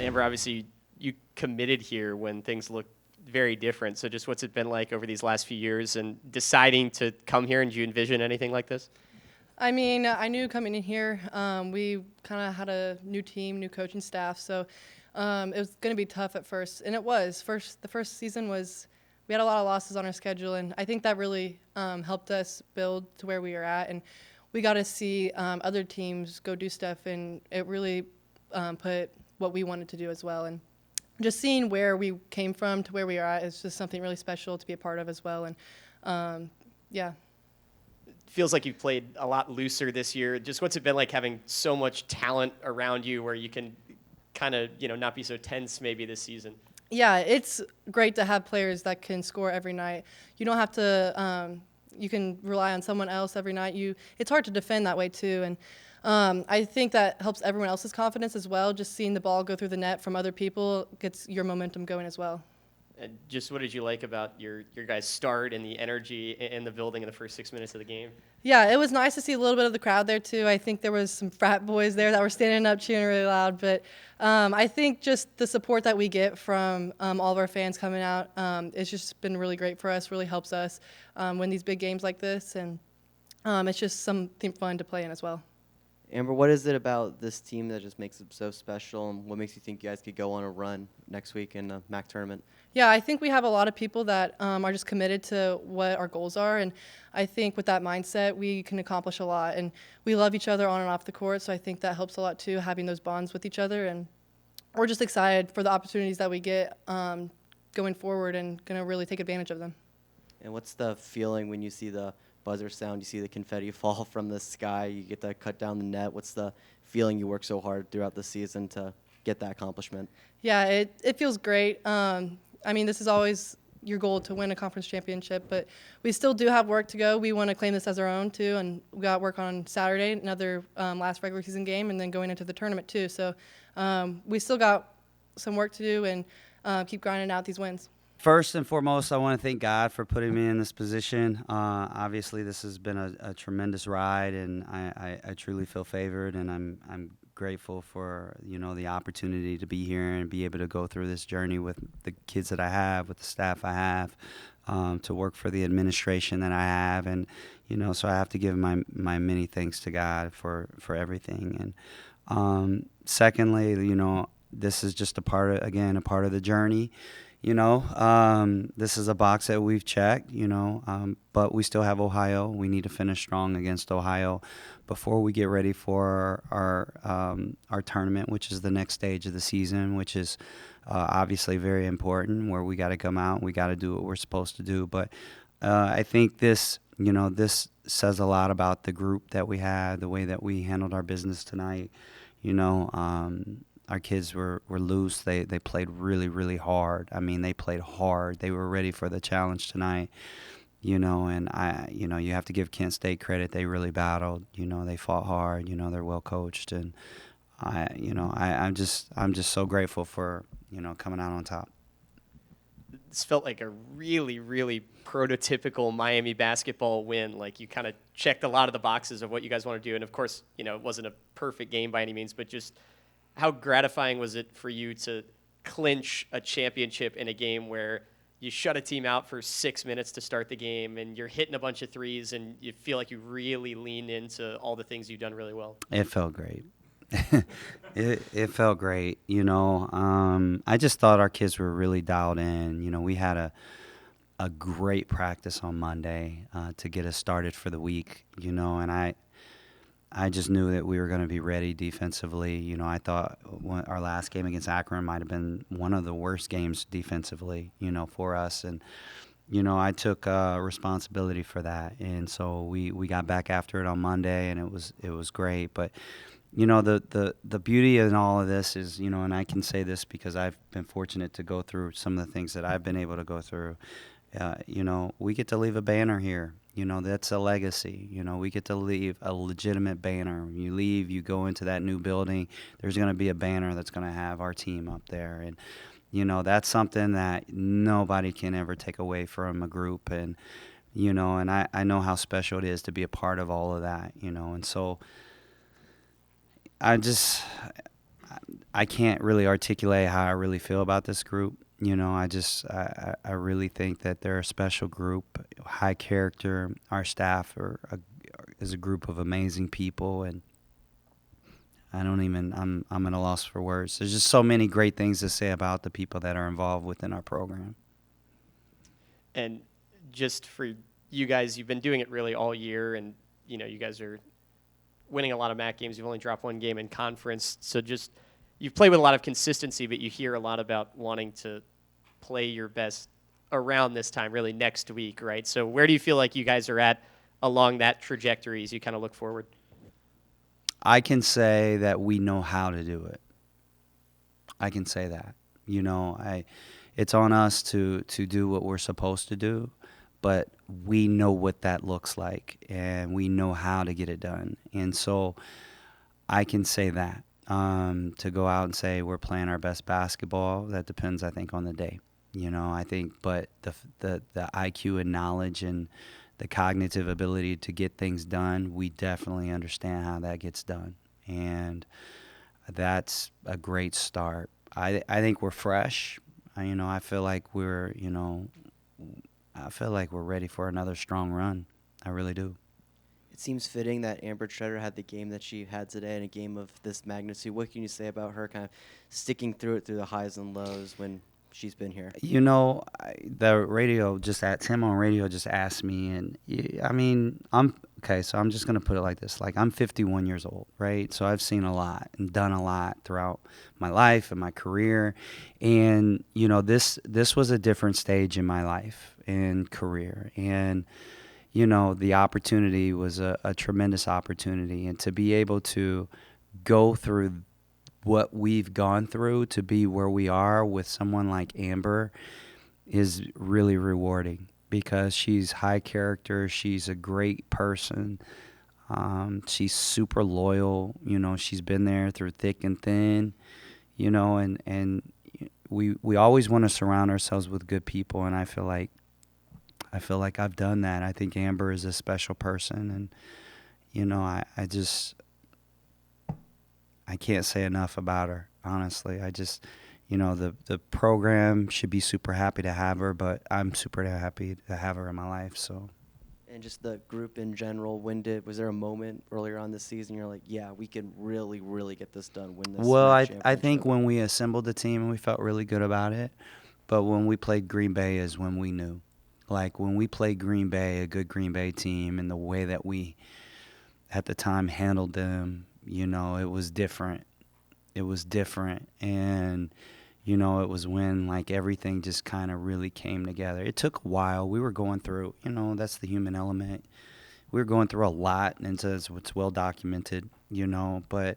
Amber, obviously you committed here when things looked very different. So just what's it been like over these last few years and deciding to come here, and do you envision anything like this? I mean, I knew coming in here, we kind of had a new team, new coaching staff, so it was going to be tough at first, and it was. The first season was, we had a lot of losses on our schedule, and I think that really helped us build to where we are at, and we got to see other teams go do stuff, and it really put what we wanted to do as well, and just seeing where we came from to where we are at is just something really special to be a part of as well, and yeah. Feels like you've played a lot looser this year. Just what's it been like having so much talent around you where you can kind of, not be so tense maybe this season? Yeah, it's great to have players that can score every night. You don't have to. You can rely on someone else every night. It's hard to defend that way too, and I think that helps everyone else's confidence as well. Just seeing the ball go through the net from other people gets your momentum going as well. And just what did you like about your guys' start and the energy in the building in the first 6 minutes of the game? Yeah, it was nice to see a little bit of the crowd there too. I think there was some frat boys there that were standing up cheering really loud. But I think just the support that we get from all of our fans coming out, it's just been really great for us. Really helps us win these big games like this, and it's just something fun to play in as well. Amber, what is it about this team that just makes it so special, and what makes you think you guys could go on a run next week in the MAC tournament? Yeah, I think we have a lot of people that are just committed to what our goals are, and I think with that mindset, we can accomplish a lot. And we love each other on and off the court, so I think that helps a lot too, having those bonds with each other. And we're just excited for the opportunities that we get going forward, and going to really take advantage of them. And what's the feeling when you see the buzzer sound, you see the confetti fall from the sky, you get to cut down the net? What's the feeling you work so hard throughout the season to get that accomplishment? Yeah, it feels great. I mean, this is always your goal to win a conference championship, but we still do have work to go. We want to claim this as our own too, and we got work on Saturday, another last regular season game, and then going into the tournament too. So we still got some work to do, and keep grinding out these wins. First and foremost, I want to thank God for putting me in this position. Obviously, this has been a tremendous ride, and I truly feel favored, and I'm grateful for the opportunity to be here and be able to go through this journey with the kids that I have, with the staff I have, to work for the administration that I have, and so I have to give my many thanks to God for everything. And secondly, this is just a part of the journey. This is a box that we've checked, but we still have Ohio. We need to finish strong against Ohio before we get ready for our tournament, which is the next stage of the season, which is obviously very important, where we got to come out, we got to do what we're supposed to do. But I think this says a lot about the group that we had, the way that we handled our business tonight. Our kids were loose. They played really, really hard. I mean, they played hard. They were ready for the challenge tonight, and you have to give Kent State credit. They really battled. They fought hard. They're well coached, and I'm just so grateful for coming out on top. This felt like a really, really prototypical Miami basketball win. Like, you kind of checked a lot of the boxes of what you guys want to do, and of course, it wasn't a perfect game by any means, but just how gratifying was it for you to clinch a championship in a game where you shut a team out for 6 minutes to start the game, and you're hitting a bunch of threes, and you feel like you really leaned into all the things you've done really well? It felt great. It felt great. I just thought our kids were really dialed in. We had a great practice on Monday to get us started for the week, and I just knew that we were going to be ready defensively. I thought our last game against Akron might have been one of the worst games defensively, for us. And, I took responsibility for that. And so we got back after it on Monday, and it was great. But, the beauty in all of this is, and I can say this because I've been fortunate to go through some of the things that I've been able to go through. We get to leave a banner here. That's a legacy. We get to leave a legitimate banner. When you leave, you go into that new building, there's going to be a banner that's going to have our team up there. And, that's something that nobody can ever take away from a group. And, and I know how special it is to be a part of all of that, and so I can't really articulate how I really feel about this group. You know, I really think that they're a special group, high character. Our staff is a group of amazing people, and I'm at a loss for words. There's just so many great things to say about the people that are involved within our program. And just for you guys, you've been doing it really all year, and you know you guys are winning a lot of MAC games. You've only dropped one game in conference, so just you've played with a lot of consistency, but you hear a lot about wanting to play your best around this time, really next week, right? So where do you feel like you guys are at along that trajectory as you kind of look forward? I can say that we know how to do it. I can say that. You know, it's on us to do what we're supposed to do, but we know what that looks like, and we know how to get it done. And so I can say that. To go out and say we're playing our best basketball, that depends, I think, on the day. You know, I think, but the IQ and knowledge and the cognitive ability to get things done, we definitely understand how that gets done. And that's a great start. I think we're fresh. I feel like we're ready for another strong run. I really do. It seems fitting that Amber Tretter had the game that she had today in a game of this magnitude. What can you say about her kind of sticking through it through the highs and lows when she's been here? You know, Tim on radio just asked me, and I mean, so I'm just going to put it like this. Like, I'm 51 years old, right? So I've seen a lot and done a lot throughout my life and my career. And, you know, this was a different stage in my life and career. And, you know, the opportunity was a tremendous opportunity. And to be able to go through what we've gone through to be where we are with someone like Amber is really rewarding, because she's high character. She's a great person. She's super loyal. You know, she's been there through thick and thin, you know, and we always want to surround ourselves with good people. And I feel like I've done that. I think Amber is a special person. And, you know, I can't say enough about her, honestly. You know, the program should be super happy to have her, but I'm super happy to have her in my life. So, And just the group in general, was there a moment earlier on this season you're like, yeah, we can really, really get this done, win this well, MAC I think championship? when we assembled the team, we felt really good about it. But when we played Green Bay is when we knew. Like, when we played Green Bay, a good Green Bay team, and the way that we, at the time, handled them, you know, it was different. It was different. And, you know, it was when, like, everything just kind of really came together. It took a while. We were going through, you know, that's the human element. We were going through a lot, and so it's well documented, you know. But,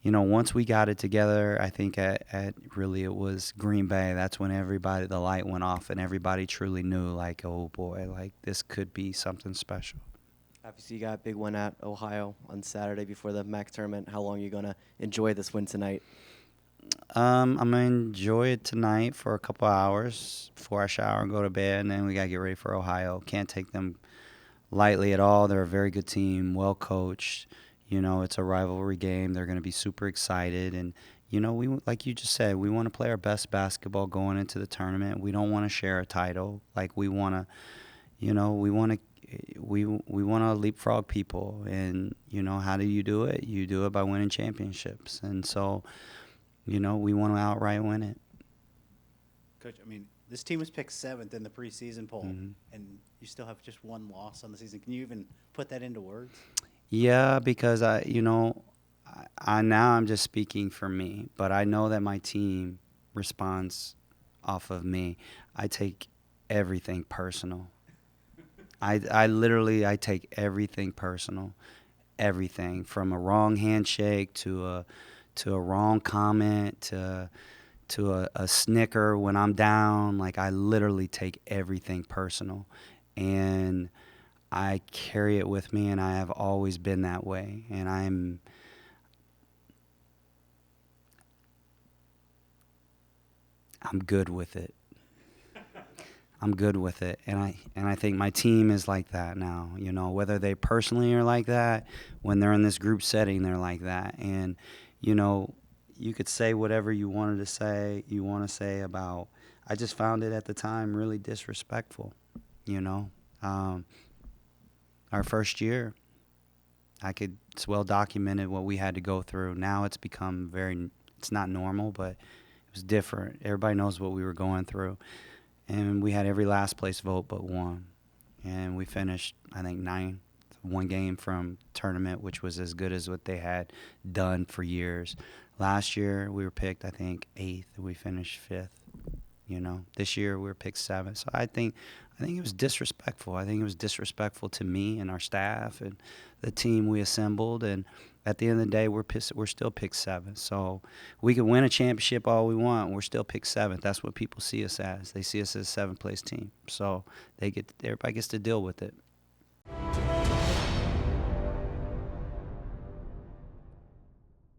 you know, once we got it together, I think at really it was Green Bay. That's when the light went off, and everybody truly knew, like, oh, boy, like, this could be something special. Obviously, you got a big one at Ohio on Saturday before the MAC tournament. How long are you going to enjoy this win tonight? I'm going to enjoy it tonight for a couple hours before I shower and go to bed, and then we got to get ready for Ohio. Can't take them lightly at all. They're a very good team, well coached. You know, it's a rivalry game. They're going to be super excited. And, you know, like you just said, we want to play our best basketball going into the tournament. We don't want to share a title. Like, we want to, you know, we want to leapfrog people. And, you know, how do you do it? You do it by winning championships. And so, you know, we want to outright win it. Coach, I mean, this team was picked 7th in the preseason poll, Mm-hmm. and you still have just one loss on the season. Can you even put that into words? Yeah, because now I'm just speaking for me, but I know that my team responds off of me. I take everything personal. I literally take everything personal. Everything from a wrong handshake to a wrong comment to a snicker when I'm down. Like, I literally take everything personal, and I carry it with me, and I have always been that way. And I'm good with it. I'm good with it, and I think my team is like that now. You know, whether they personally are like that, when they're in this group setting, they're like that. And, you know, you could say whatever you wanted to say, you want to say about. I just found it at the time really disrespectful, you know. Our first year, it's well documented what we had to go through. Now it's become it's not normal, but it was different. Everybody knows what we were going through. And we had every last place vote but one. And we finished, I think, 9th, one game from tournament, which was as good as what they had done for years. Last year, we were picked, I think, 8th, and we finished 5th. You know, this year we were picked 7th. So I think it was disrespectful. I think it was disrespectful to me and our staff and the team we assembled. And at the end of the day, we're still picked 7th. So we could win a championship all we want. We're still picked 7th. That's what people see us as. They see us as a 7th place team. So everybody gets to deal with it.